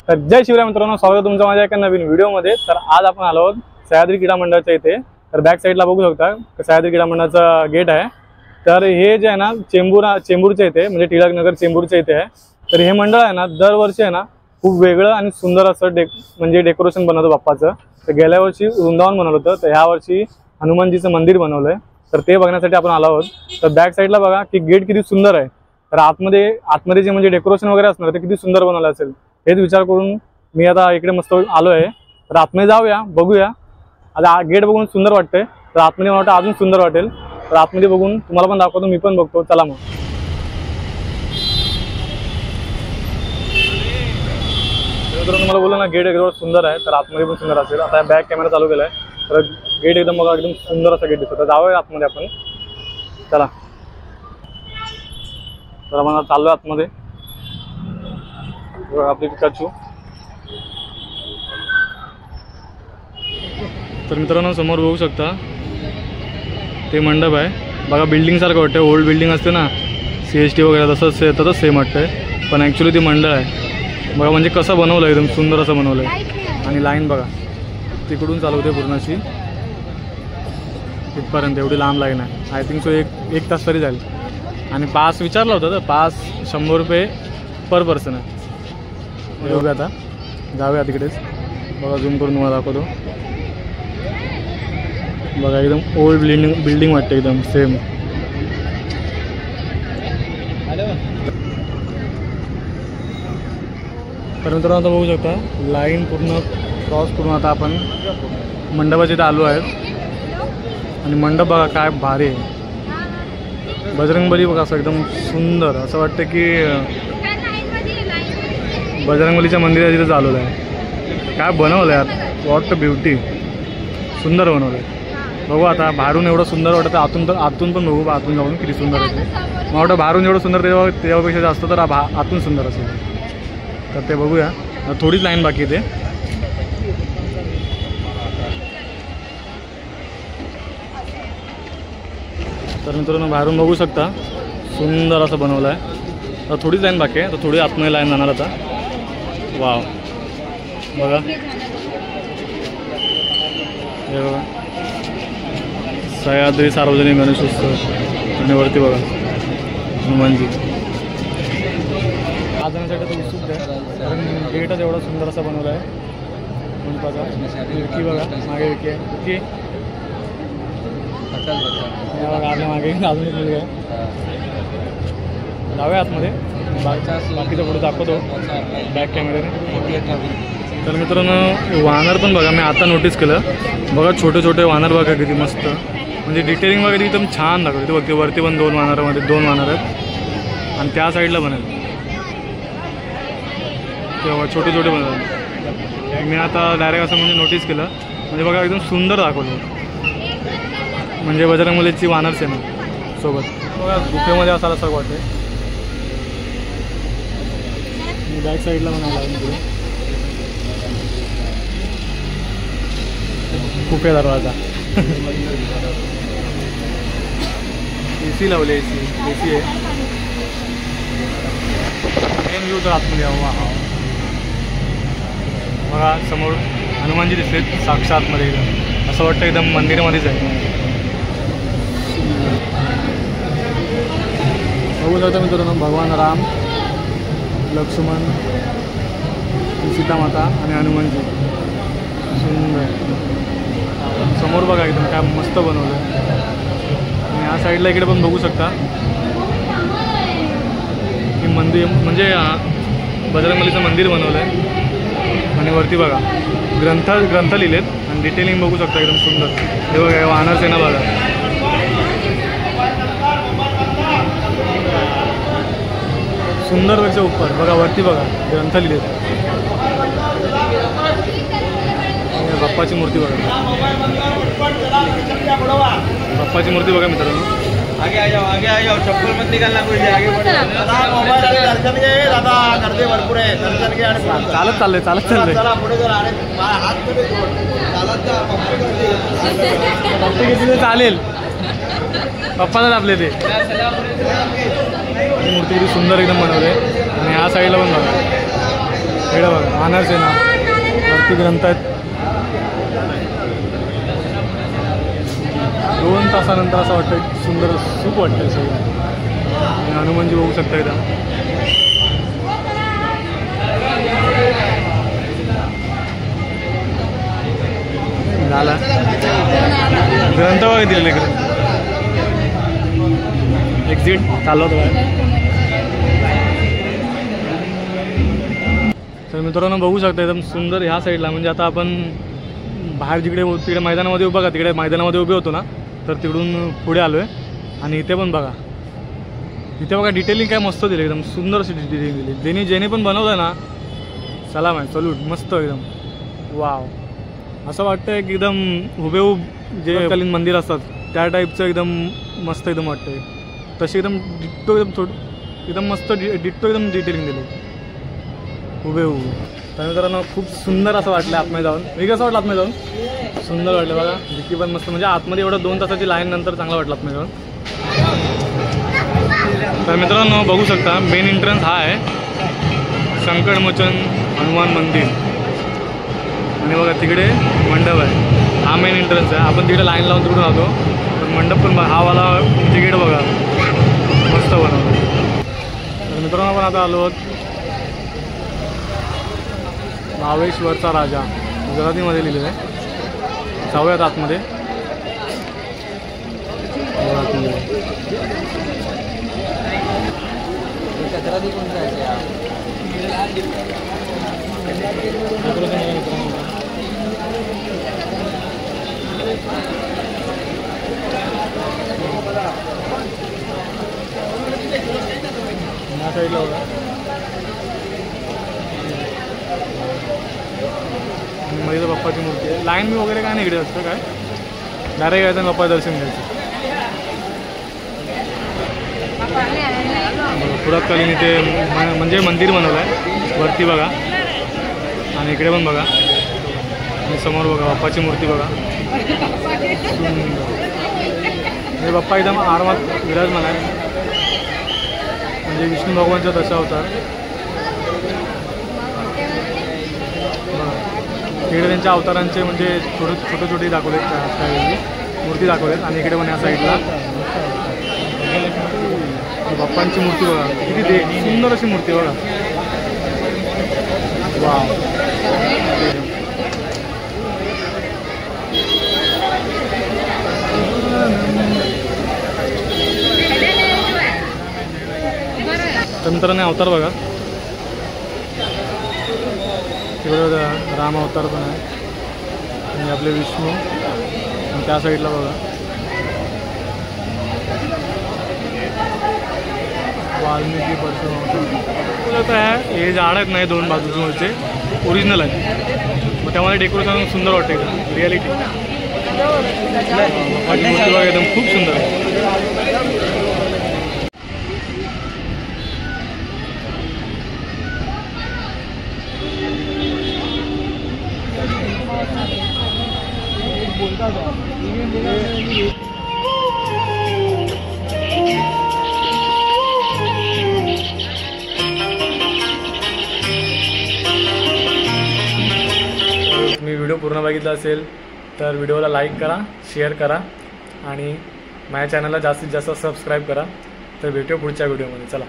तर जय शिवराय मित्रांनो, स्वागत तुमचं माझ्या एका नवीन व्हिडिओमध्ये। तर आज आपण आलो आहोत सह्याद्री क्रीडा मंडळाच्या इथे। तर बॅक साईडला बघू शकता सह्याद्री क्रीडा मंडळाचा गेट आहे। तर हे जे आहे ना चेंबूरच्या इथे म्हणजे टिळकनगर चेंबूरच्या इथे आहे। तर हे मंडळ आहे ना दरवर्षी आहे ना खूप वेगळं आणि सुंदर असं डेकोरेशन बनवतं बाप्पाचं। तर गेल्या वर्षी वृंदावन बनवलं होतं, तर ह्या वर्षी हनुमानजीचं मंदिर बनवलंय। तर ते बघण्यासाठी आपण आलो आहोत। तर बॅक साईडला बघा की गेट किती सुंदर आहे। तर आतमध्ये जे म्हणजे डेकोरेशन वगैरे असणार ते किती सुंदर बनवलं असेल हेच विचार करून मी आता इकडे मस्त आलो आहे। तर आतमध्ये जाऊया, बघूया। आता गेट बघून सुंदर वाटतंय, तर आतमध्ये मला वाटतं अजून सुंदर वाटेल। तर आतमध्ये बघून तुम्हाला पण दाखवतो, मी पण बघतो, चला मग। तुम्हाला बोललो ना गेट एकदम सुंदर आहे, तर आतमध्ये पण सुंदर असेल। आता बॅक कॅमेरा चालू केलाय, तर गेट एकदम बघा एकदम सुंदर असा गेट दिसतो। जाऊया आतमध्ये आपण, चला। तर आपण चाललोय आतमध्ये। आपली पिकाचू। तर मित्रांनो समोर बघू शकता ते मंडप आहे बघा। बिल्डिंग सारखं वाटतं, ओल्ड बिल्डिंग असते ना CST वगैरे, तसंच सेम वाटतंय, पण ॲक्च्युली ती मंडळ आहे बघा। म्हणजे कसं बनवलं एकदम सुंदर असं बनवलं आहे। आणि लाईन बघा तिकडून चालू होते पूर्ण अशी इथपर्यंत, एवढी लांब लाईन आहे। आय थिंक सो एक तास तरी जाईल। आणि पास विचारला होता, तर पास 100 रुपये पर पर्सन आहे। बघूया आता, जाऊया तिकडेच बघा, झूम करून तुम्हाला दाखवतो बघा। एकदम ओल्ड बिल्डिंग वाटते एकदम सेम। तर मित्रांनो आता बघू शकता लाईन पूर्ण क्रॉस करून आता आपण मंडपाच्या इथे आलो आहेत। आणि मंडप बघा काय भारी आहे। बजरंगबली बघा असं एकदम सुंदर, असं वाटतं की बजरंगबलीच्या मंदिराच्या तिथे चालवलं आहे। काय बनवलं यार, वॉट ब्युटी, सुंदर बनवलं आहे। बघू आता बाहेरून एवढं सुंदर वाटतं, आतून पण बघू, आतून जाऊन किती सुंदर आहे। मला वाटतं बाहेरून एवढं सुंदर त्याच्यापेक्षा जास्त तर आतून सुंदर असेल। तर ते बघूया, थोडीच लाईन बाकी आहे ते। तर मित्रांनो बाहेरून बघू शकता सुंदर असं बनवलं आहे। तर थोडीच लाईन बाकी आहे, तर थोडी आतमध्ये लाईन जाणार आता। वाव बघा, हे बघा सह्याद्री सार्वजनिक गणेशोत्सव। आणि वरती बघा हनुमानजी। आज जाण्यासाठी तर उत्सुक आहे, कारण गेटच एवढा सुंदर असा बनवला आहे मंडपाचा। खिडकी बघा, मागे खिडकी आहे, आपल्या मागे अजून एक मुलगा आहे। जाऊया आतमध्ये, बाकीचा पुढे दाखवतो बॅक कॅमेऱ्याने। तर मित्रांनो वानर पण बघा, मी आता नोटीस केलं बघा, छोटे छोटे वानर बघा किती मस्त, म्हणजे डिटेलिंग वगैरे एकदम छान दाखवते बघते। वरती पण 2 वानरामध्ये 2 वानर आहेत, आणि त्या साईडला पण आहेत तेव्हा छोटे छोटे बनवतात। मी आता डायरेक्ट असं म्हणजे नोटीस केलं, म्हणजे बघा एकदम सुंदर दाखवलं, म्हणजे बजरंगबलीची वानर सेना सोबत बघा। गुफेमध्ये असायला सगळं वाटते। बॅक साईडला म्हणाला गुफे दरवाजा। AC लावले, AC आहे। मेन व्ह्यू तर आतमध्ये हवा बघा। समोर हनुमानजी दिसते साक्षात मध्ये, एकदम असं वाटतं एकदम मंदिरामध्येच आहे। बघू शकता मित्रांनो भगवान राम, लक्ष्मण, सीतामाता आणि हनुमानजी सुंदर समोर बघा, एकदम काय मस्त बनवलं आहे। आणि या साईडला इकडे पण बघू शकता की मंदिर, म्हणजे बजरंगबलीचं मंदिर बनवलं आहे। आणि वरती बघा ग्रंथ लिहिलेत, आणि डिटेलिंग बघू शकता एकदम सुंदर। हे बघा वानर सेना बघा, सुंदरपेक्षा उपर बघा, वरती बघा ग्रंथ लिहिलेत। बाप्पाची मूर्ती बघा, बाप्पाची मूर्ती बघा मित्रांनो। आगे आ जाओ, चप्पल मत निकालना कोई, आगे बढ़ो। दर्शन घे दादा, गर्दी भरपूर आहे, दर्शन घे आणि चालत चाललंय चला पुढे जर आले हात मध्ये चालत जा, पप्पा किती चालेल, पप्पाला आपले ते मूर्ती किती सुंदर एकदम बनवले। आणि ह्या साईडला पण बघा इकडे बघा वानर सेना वरती ग्रंथ आहेत. 2 तासानंतर असं वाटतं सुंदर सुख वाटतं सगळं. हनुमानजी बघू शकता इथं. झाला ग्रंथ बघा दिलेले ग्रंथ. एक्झिट चालवतो आहे. तर मित्रांनो बघू शकता एकदम सुंदर ह्या साईडला, म्हणजे आता आपण बाहेर तिकडे मैदानामध्ये उभं का तिकडे मैदानामध्ये उभे होतो ना, तर तिकडून पुढे आलो आहे. आणि इथे पण बघा, इथे बघा डिटेलिंग काय मस्त दिली, एकदम सुंदर अशी डिटेलिंग दिली. जेने पण बनवलं ना, सलाम आहे, सल्यूट. मस्त एकदम वाव. असं वाटतं की एकदम हुबेहूब जे कालीन मंदिर असतात त्या टाईपचं एकदम मस्त एकदम वाटतं. तशी एकदम डिट्टो एकदम मस्त डिट्टो एकदम डिटेलिंग दिली हुबेहूब. तर मित्रांनो खूप सुंदर असं वाटलं आतमध्ये जाऊन. मी कसं वाटलं आतमध्ये जाऊन? सुंदर वाटलं बघा. डिक्की पण मस्त, म्हणजे आतमध्ये एवढं 2 तासाची लाईन नंतर चांगलं वाटलं आतमध्ये जाऊन. तर मित्रांनो बघू शकता मेन एंट्रन्स हा आहे, संकटमोचन हनुमान मंदिर. आणि बघा तिकडे मंडप आहे, हा मेन एंट्रन्स आहे. आपण तिकडे लाईन लावून तिकडून राहतो. पण मंडप पण हा वाला तिकीट बघा मस्त बनवलं. तर मित्रांनो आपण आता आलो महाबळेश्वरचा राजा, गुजरातीमध्ये लिहिलेलं आहे. जाऊयात आतमध्ये. या साईडला बघा मध्ये बाप्पाची मूर्ती आहे. लाईन मी वगैरे काय नाही इकडे असतं, काय डायरेक्ट यायचं बाप्पा दर्शन घ्यायचं. पुरातकालीन इथे म्हणजे मंदिर बनवलं आहे वरती बघा. आणि इकडे पण बघा, आणि समोर बघा बाप्पाची मूर्ती बघा. हे बाप्पा एकदम आरामात विराजमान आहे, म्हणजे विष्णू भगवानचा तसा अवतार. इकडे त्यांच्या अवतारांचे म्हणजे छोटे दाखवलेत मूर्ती दाखवलेत. आणि इकडे पण या साईडला बाप्पांची मूर्ती बघा, किती सुंदर अशी मूर्ती बघा. वाव. तंत्राने अवतार बघा, तिकडे राम अवतार पण आहे. आणि आपले विष्णू. आणि त्या साईडला बघा वाल्मिकी परशुराम आहे. हे झाड आहेत नाही 2 बाजूचे ओरिजिनल आहेत, मग त्यामध्ये डेकोरेशन सुंदर वाटते एकदम रियालिटी. माझी मूर्ती बघा एकदम खूप सुंदर आहे. तुम्ही व्हिडिओ पूर्ण बघितला असेल तर व्हिडिओला लाईक करा, शेअर करा आणि माझ्या चॅनलला जास्तीत जास्त सबस्क्राईब करा. तर भेटूया पुढच्या व्हिडिओमध्ये. चला.